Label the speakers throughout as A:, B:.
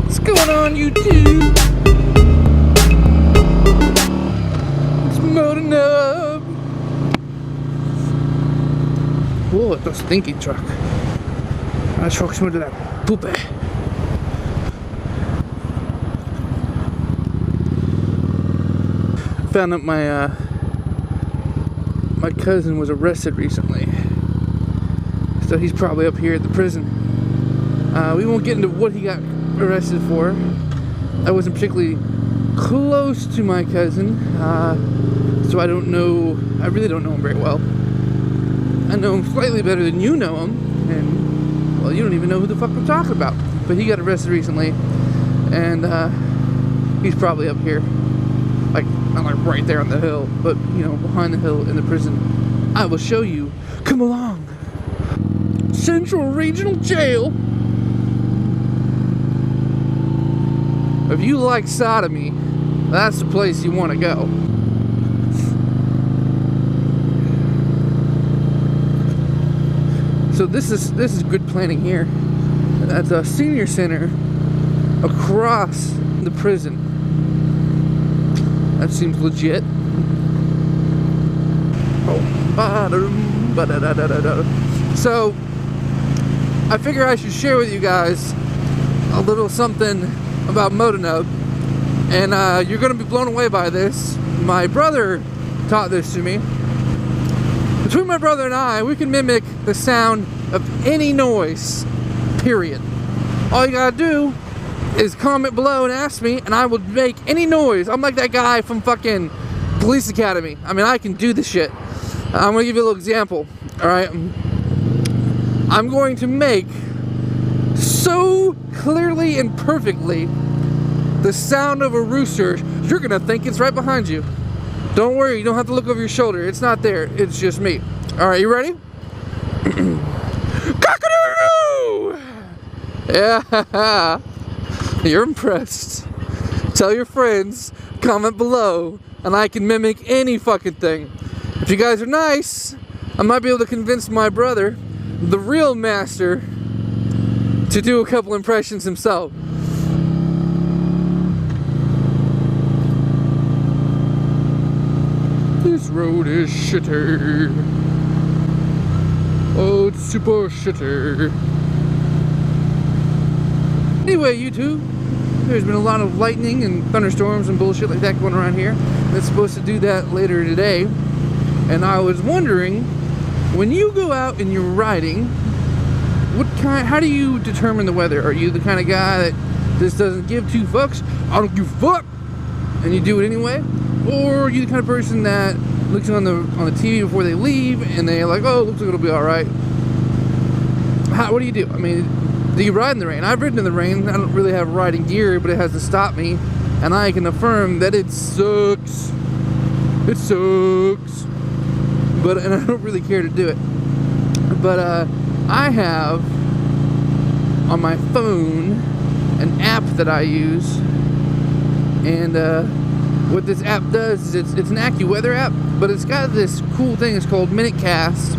A: What's going on, YouTube? It's Moto. Whoa, it's a stinky truck. That truck's moving to that poopy. Found out my cousin was arrested recently, so he's probably up here at the prison. We won't get into what he got arrested for. I wasn't particularly close to my cousin, so I don't know. I really don't know him very well. I know him slightly better than you know him, and well, you don't even know who the fuck I'm talking about. But he got arrested recently, and he's probably up here. Like, not like right there on the hill, but, you know, behind the hill in the prison. I will show you. Come along. Central Regional Jail. If you like sodomy, that's the place you want to go. So this is good planning here. That's a senior center across the prison. That seems legit. So, I figure I should share with you guys a little something about Moto. And you're going to be blown away by this. My brother taught this to me. Between my brother and I, we can mimic the sound of any noise, period. All you gotta do is comment below and ask me, and I will make any noise. I'm like that guy from fucking Police Academy. I mean, I can do this shit. I'm gonna give you a little example. Alright? I'm going to make so clearly and perfectly the sound of a rooster, you're gonna think it's right behind you. Don't worry, you don't have to look over your shoulder. It's not there. It's just me. Alright, you ready? Cock-a-doodle-doo! Yeah. You're impressed. Tell your friends, comment below, and I can mimic any fucking thing. If you guys are nice, I might be able to convince my brother, the real master, to do a couple impressions himself. This road is shitter. Oh, it's super shitter. Anyway, YouTube, there's been a lot of lightning and thunderstorms and bullshit like that going around here. It's supposed to do that later today. And I was wondering, when you go out and you're riding, how do you determine the weather? Are you the kind of guy that just doesn't give two fucks? I don't give a fuck! And you do it anyway? Or are you the kind of person that looks on the TV before they leave and they're like, oh, looks like it'll be alright? What do you do? I mean, do you ride in the rain? I've ridden in the rain. I don't really have riding gear, but it hasn't stopped me. And I can affirm that it sucks. It sucks. And I don't really care to do it. But I have on my phone an app that I use. And what this app does is it's an AccuWeather app, but it's got this cool thing. It's called MinuteCast.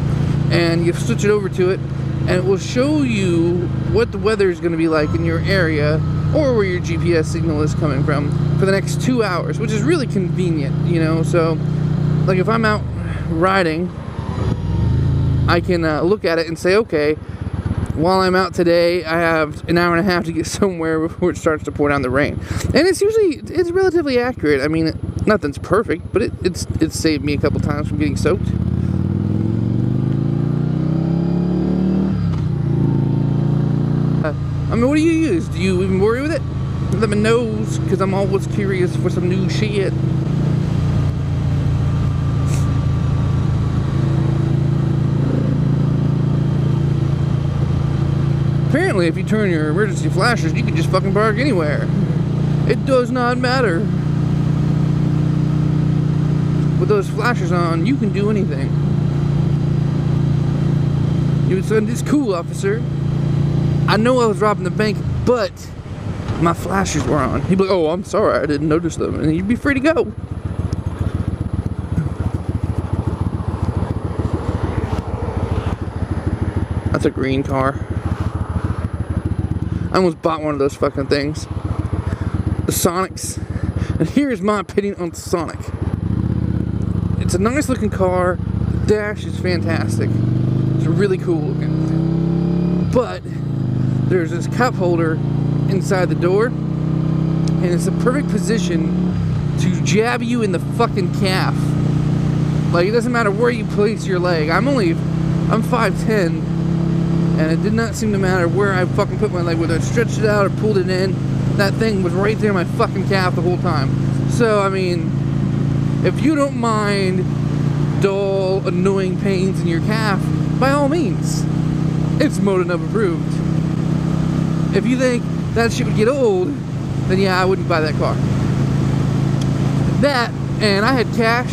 A: And you switch it over to it, and it will show you what the weather is going to be like in your area or where your GPS signal is coming from for the next 2 hours, which is really convenient, you know. So, like if I'm out riding, I can look at it and say, okay, while I'm out today, I have an hour and a half to get somewhere before it starts to pour down the rain. And it's relatively accurate. I mean, nothing's perfect, but it's saved me a couple times from getting soaked. I mean, what do you use? Do you even worry with it? Let me know, because I'm always curious for some new shit. Apparently, if you turn your emergency flashers, you can just fucking park anywhere. It does not matter. With those flashers on, you can do anything. You would say, "This cool, officer. I know I was robbing the bank, but my flashers were on." He'd be like, "Oh, I'm sorry, I didn't notice them." And you'd be free to go. That's a green car. almost bought one of those fucking things. The Sonics. And here's my opinion on the Sonic. It's a nice looking car. The dash is fantastic. It's really cool looking. But there's this cup holder inside the door, and it's a perfect position to jab you in the fucking calf. Like, it doesn't matter where you place your leg. I'm 5'10", and it did not seem to matter where I fucking put my leg, whether I stretched it out or pulled it in. That thing was right there in my fucking calf the whole time. So, I mean, if you don't mind dull, annoying pains in your calf, by all means, it's Moto approved. If you think that shit would get old, then yeah, I wouldn't buy that car. That, and I had cash,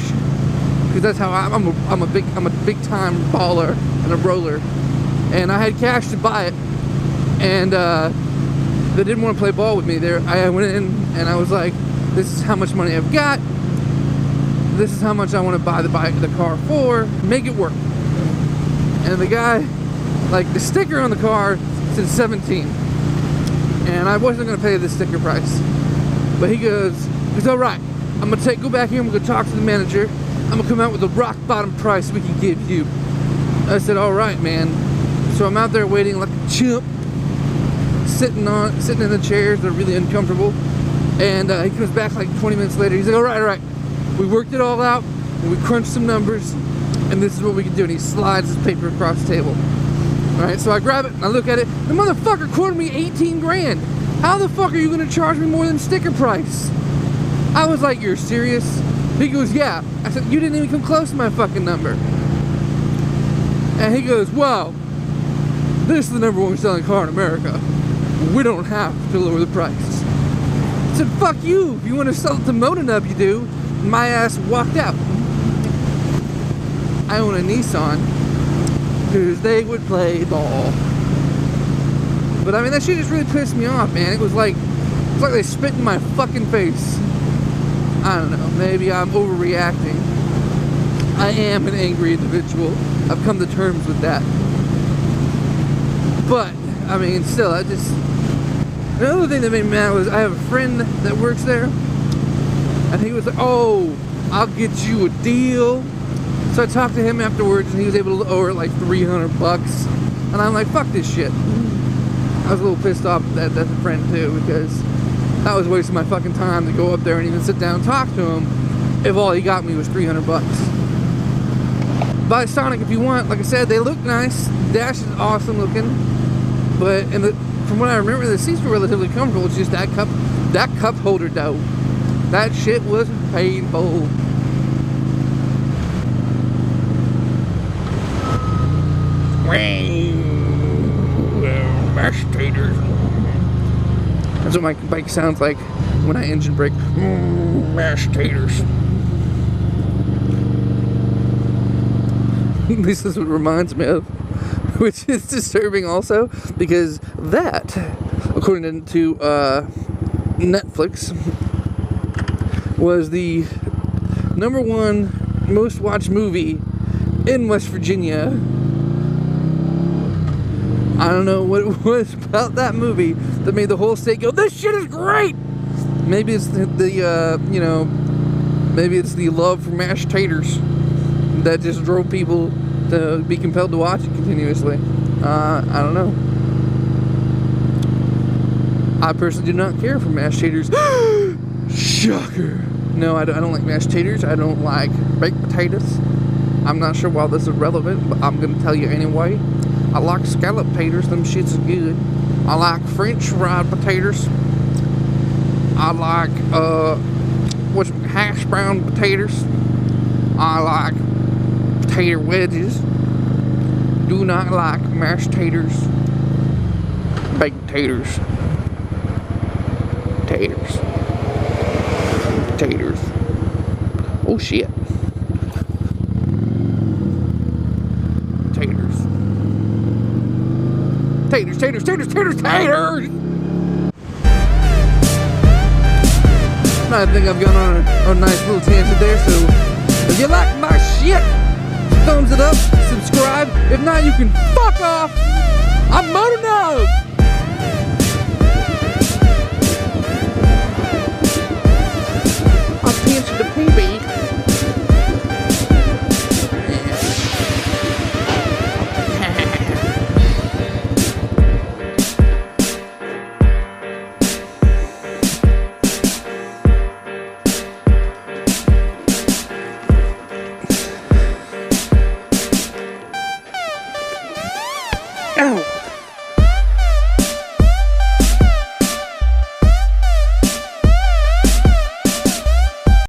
A: because that's how I'm a big time baller and a roller, and I had cash to buy it, and they didn't want to play ball with me. There, I went in and I was like, "This is how much money I've got. This is how much I want to buy the car for. Make it work." And the guy, like, the sticker on the car said 17, and I wasn't gonna pay the sticker price, but he goes, "All right, I'm gonna go back here. I'm gonna talk to the manager. I'm gonna come out with a rock bottom price we can give you." I said, "All right, man." So I'm out there waiting like a chimp, sitting in the chairs. They're really uncomfortable. And he comes back like 20 minutes later. He's like, all right. We worked it all out, and we crunched some numbers, and this is what we can do." And he slides his paper across the table. All right, so I grab it and I look at it. The motherfucker quoted me 18 grand. How the fuck are you gonna charge me more than sticker price? I was like, "You're serious?" He goes, "Yeah." I said, "You didn't even come close to my fucking number." And he goes, "Well, this is the number one selling car in America. We don't have to lower the price." I said, "Fuck you. If you want to sell it to Moto, you do." My ass walked out. I own a Nissan, because they would play ball. But I mean, that shit just really pissed me off, man. It was like they spit in my fucking face. I don't know, maybe I'm overreacting. I am an angry individual. I've come to terms with that. But, I mean, still, another thing that made me mad was I have a friend that works there, and he was like, "Oh, I'll get you a deal." So I talked to him afterwards, and he was able to lower it like $300. And I'm like, fuck this shit. I was a little pissed off at that friend too, because that was wasting my fucking time to go up there and even sit down and talk to him if all he got me was $300. Buy Sonic if you want. Like I said, they look nice. Dash is awesome looking, but from what I remember, the seats were relatively comfortable. It's just that cup holder though. That shit was painful. Mashed taters. That's what my bike sounds like when I engine brake. Mashed taters. This is what it reminds me of, which is disturbing also, because that, according to Netflix, was the #1 most watched movie in West Virginia. I don't know what it was about that movie that made the whole state go, "This shit is great." Maybe it's maybe it's the love for mashed taters that just drove people to be compelled to watch it continuously. I don't know. I personally do not care for mashed taters. Shocker. No, I don't like mashed taters. I don't like baked potatoes. I'm not sure why this is relevant, but I'm going to tell you anyway. I like scallop taters. Them shits is good. I like French fried potatoes. I like hash brown potatoes. I like potato wedges. Do not like mashed taters. Baked taters. Taters. Oh shit. Taters. I think I've gone on a nice little tangent there, so if you like my shit, thumbs it up, subscribe. If not, you can fuck off. I'm Moto.